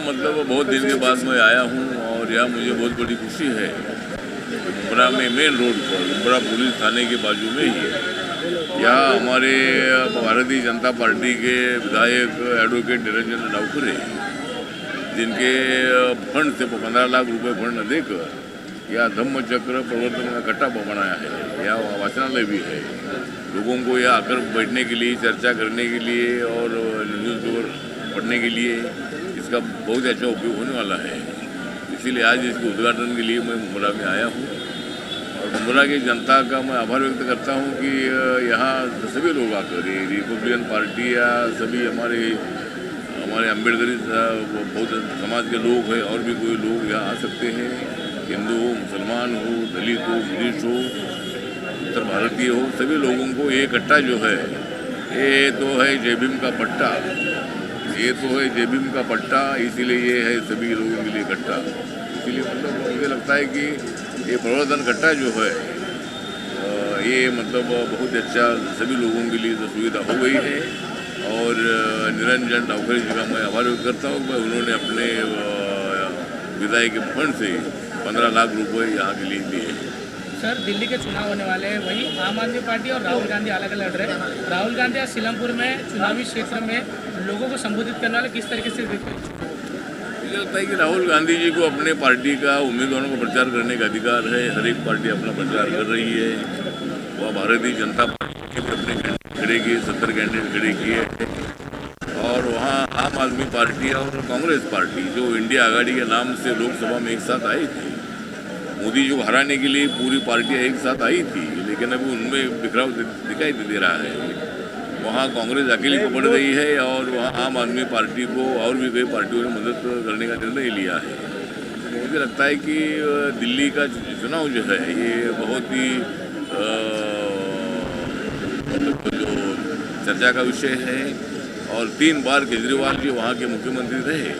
मतलब बहुत दिन के बाद मैं आया हूँ और यहाँ मुझे बहुत बड़ी खुशी है। मुंब्रा में मेन रोड पर मुंब्रा पुलिस थाने के बाजू में ही यहाँ हमारे भारतीय जनता पार्टी के विधायक एडवोकेट निरंजन डावखरे, जिनके फंड से 15 लाख रुपए फंड देकर यह धम्म चक्र प्रवर्तन का कट्टा बनाया है। यह वाचनालय भी है। लोगों को यहाँ आकर बैठने के लिए, चर्चा करने के लिए और न्यूज़पेपर पढ़ने के लिए इसका बहुत अच्छा उपयोग होने वाला है। इसीलिए आज इसके उद्घाटन के लिए मैं मुंब्रा में आया हूँ और मुंब्रा की जनता का मैं आभार व्यक्त करता हूँ कि यहाँ सभी लोग आकर, रिपब्लिकन पार्टी या सभी हमारे अम्बेडकरी बहुत समाज के लोग हैं और भी कोई लोग यहाँ आ सकते हैं। हिंदू हो, मुसलमान हो, दलित हो, बुद्धिस्ट हो, उत्तर भारतीय हो, सभी लोगों को ये कट्टा जो है, ये तो है जय भीम का पट्टा, ये तो है जय भीम का पट्टा। इसीलिए ये है सभी लोगों के लिए कट्टा। इसीलिए मतलब मुझे लगता है कि ये प्रवर्तन कट्टा जो है ये मतलब बहुत अच्छा सभी लोगों के लिए सुविधा हो गई है। और निरंजन डावखरे जी का मैं आभार व्यक्त करता हूँ कि उन्होंने अपने विधायक के फंड से 15 लाख रुपए यहाँ के लिए दिए। सर, दिल्ली के चुनाव होने वाले हैं, वही आम आदमी पार्टी और राहुल गांधी अलग अलग लड़ रहे हैं। राहुल गांधी आज सीलमपुर में चुनावी क्षेत्र में लोगों को संबोधित करने वाले किस तरीके से देखते हैं? मुझे लगता है कि राहुल गांधी जी को अपने पार्टी का उम्मीदवारों का प्रचार करने का अधिकार है। हर एक पार्टी अपना प्रचार कर रही है। वह भारतीय जनता पार्टी के अपने कैंडिडेट खड़े किए, 70 कैंडिडेट खड़े किए और वहाँ आम आदमी पार्टी और कांग्रेस पार्टी जो इंडिया आघाड़ी के नाम से लोकसभा में एक साथ आई थी, मोदी जी को हराने के लिए पूरी पार्टियां एक साथ आई थी, लेकिन अभी उनमें बिखराव दिखाई दे रहा है। वहाँ कांग्रेस अकेली पकड़ गई है और वहाँ आम आदमी पार्टी को और भी कई पार्टियों ने मदद करने का निर्णय लिया है। तो मुझे लगता है कि दिल्ली का चुनाव जो है ये बहुत ही मतलब जो चर्चा का विषय है। और 3 बार केजरीवाल जी वहाँ के मुख्यमंत्री रहे,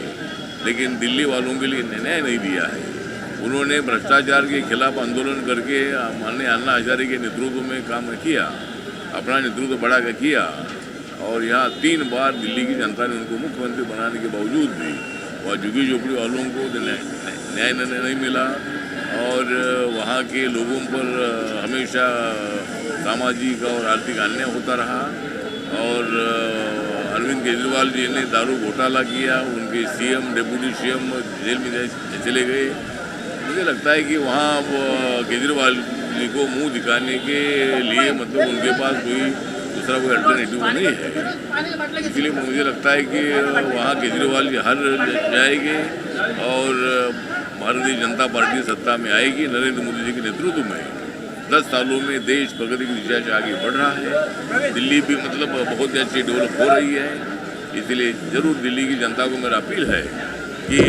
लेकिन दिल्ली वालों के लिए न्याय नहीं दिया है। उन्होंने भ्रष्टाचार के खिलाफ आंदोलन करके माननीय अन्ना हजारे के नेतृत्व में काम किया, अपना नेतृत्व बढ़ा कर किया और यहाँ 3 बार दिल्ली की जनता ने उनको मुख्यमंत्री बनाने के बावजूद भी वह झुग्गी झोपड़ी वालों को न्याय नहीं मिला और वहाँ के लोगों पर हमेशा सामाजिक और आर्थिक अन्याय होता रहा। और अरविंद केजरीवाल जी ने दारू घोटाला किया, उनके सीएम, डिप्टी सीएम जेल में चले गए। मुझे लगता है कि वहाँ केजरीवाल जी को मुंह दिखाने के लिए मतलब उनके पास दूसरा कोई अल्टरनेटिव नहीं है। इसलिए मुझे लगता है कि वहाँ केजरीवाल जी हार जाएंगे और भारतीय जनता पार्टी सत्ता में आएगी। नरेंद्र मोदी जी के नेतृत्व में 10 सालों में देश प्रगति की दिशा से आगे बढ़ रहा है। दिल्ली भी मतलब बहुत अच्छी डेवलप हो रही है। इसलिए ज़रूर दिल्ली की जनता को मेरा अपील है कि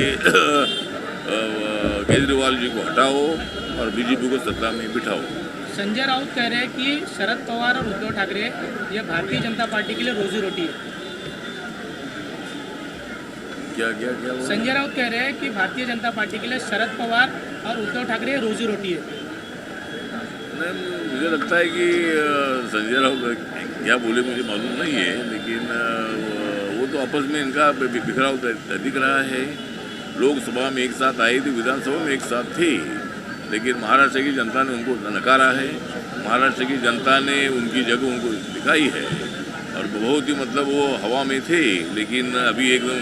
केजरीवाल जी को हटाओ और बीजेपी को सत्ता में बिठाओ। संजय राउत कह रहे हैं कि शरद पवार और उद्धव ठाकरे ये भारतीय जनता पार्टी के लिए रोजी रोटी है। क्या संजय राउत कह रहे हैं कि भारतीय जनता पार्टी के लिए शरद पवार और उद्धव ठाकरे रोजी रोटी है। मुझे लगता है कि संजय राउत क्या बोले मुझे मालूम नहीं है, लेकिन वो तो आपस में इनका बिखराव दिख रहा है। लोकसभा में एक साथ आई थी, विधानसभा में एक साथ थी, लेकिन महाराष्ट्र की जनता ने उनको नकारा है। महाराष्ट्र की जनता ने उनकी जगह उनको दिखाई है और बहुत ही मतलब वो हवा में थे, लेकिन अभी एकदम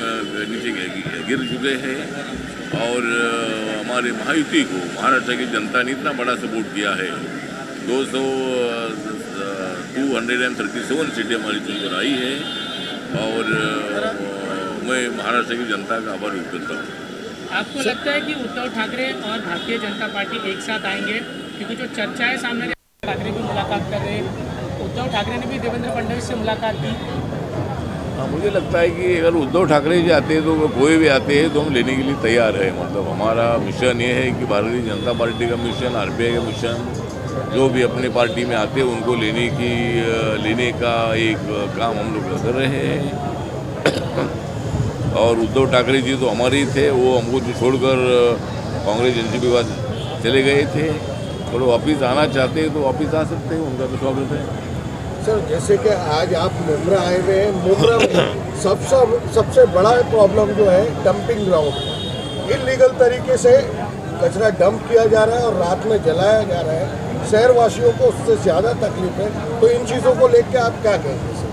नीचे गिर चुके हैं। और हमारे महायुति को महाराष्ट्र की जनता ने इतना बड़ा सपोर्ट किया है। 237 सीटें हमारी चुनकर आई है और मैं महाराष्ट्र की जनता का आभार व्यक्त करता हूँ। आपको लगता है कि उद्धव ठाकरे और भारतीय जनता पार्टी एक साथ आएंगे? क्योंकि जो चर्चाएं सामने ठाकरे की मुलाकात कर रहे हैं, उद्धव ठाकरे ने भी देवेंद्र फडणवीस से मुलाकात की। मुझे लगता है कि अगर उद्धव ठाकरे जी आते हैं तो कोई भी आते हैं तो हम लेने के लिए तैयार है। मतलब हमारा मिशन ये है कि भारतीय जनता पार्टी का मिशन, आरपीआई का मिशन, जो भी अपनी पार्टी में आते हैं उनको लेने का एक काम हम लोग कर रहे हैं। और उद्धव ठाकरे जी तो हमारे ही थे, वो हमको छोड़कर कांग्रेस एनसीपी के बाद चले गए थे और वो वापिस आना चाहते हैं तो वापिस आ सकते हैं, उनका तो स्वागत है। सर जैसे कि आज आप मुंब्रा आए हुए हैं, मुंब्रा में सबसे बड़ा प्रॉब्लम जो है डंपिंग ग्राउंड, इलीगल तरीके से कचरा डंप किया जा रहा है और रात में जलाया जा रहा है। शहर वासियों को उससे ज़्यादा तकलीफ है, तो इन चीज़ों को लेकर आप क्या कहेंगे सर?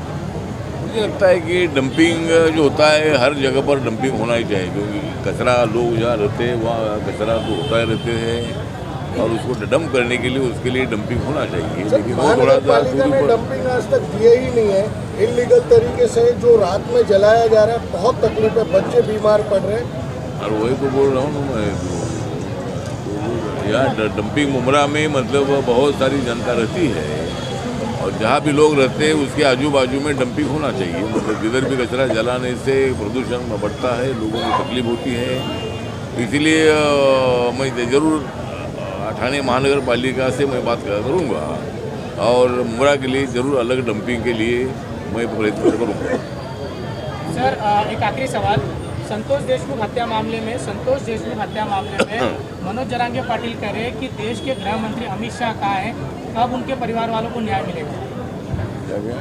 मुझे लगता है कि डंपिंग जो होता है हर जगह पर डंपिंग होना ही चाहिए, क्योंकि कचरा लोग जहाँ रहते हैं वहाँ कचरा तो होता ही रहते हैं और उसको डंप करने के लिए उसके लिए डंपिंग होना चाहिए। सर, लेकिन वो थोड़ा सा महानगरपालिका ने दूरी पर डंपिंग आज तक दिए ही नहीं है। इलीगल तरीके से जो रात में जलाया जा रहा है, बहुत तकलीफ है, बच्चे बीमार पड़ रहे हैं। और वही तो बोल रहा हूँ ना मैं, तो यहाँ डंपिंग मुमरा में मतलब बहुत सारी जनता रहती है और जहाँ भी लोग रहते हैं उसके आजू बाजू में डंपिंग होना चाहिए। मतलब जिधर भी कचरा जलाने से प्रदूषण बढ़ता है, लोगों को तकलीफ होती है। इसीलिए मैं ज़रूर ठाणे महानगर पालिका से मैं बात करूँगा और मुमरा के लिए ज़रूर अलग डंपिंग के लिए मैं प्रयत्न करूँगा। सर एक आखिरी सवाल, संतोष देशमुख हत्या मामले में मनोज जरांगे पाटिल कह रहे हैं कि देश के गृह मंत्री अमित शाह कहाँ हैं, कब उनके परिवार वालों को न्याय मिलेगा? क्या क्या?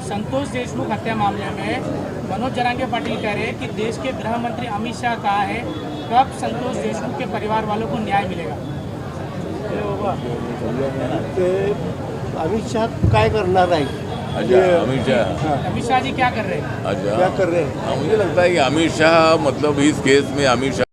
संतोष देशमुख हत्या मामले में मनोज जरांगे पाटिल कह रहे हैं कि देश के गृह मंत्री अमित शाह कहाँ हैं, कब संतोष देशमुख के परिवार वालों को न्याय मिलेगा? ते अमित शाह काय करणार आहे? अच्छा, अमित शाह। अमित शाह जी क्या कर रहे हैं? अच्छा, क्या कर रहे हैं? मुझे लगता है कि अमित शाह मतलब इस केस में अमित शाह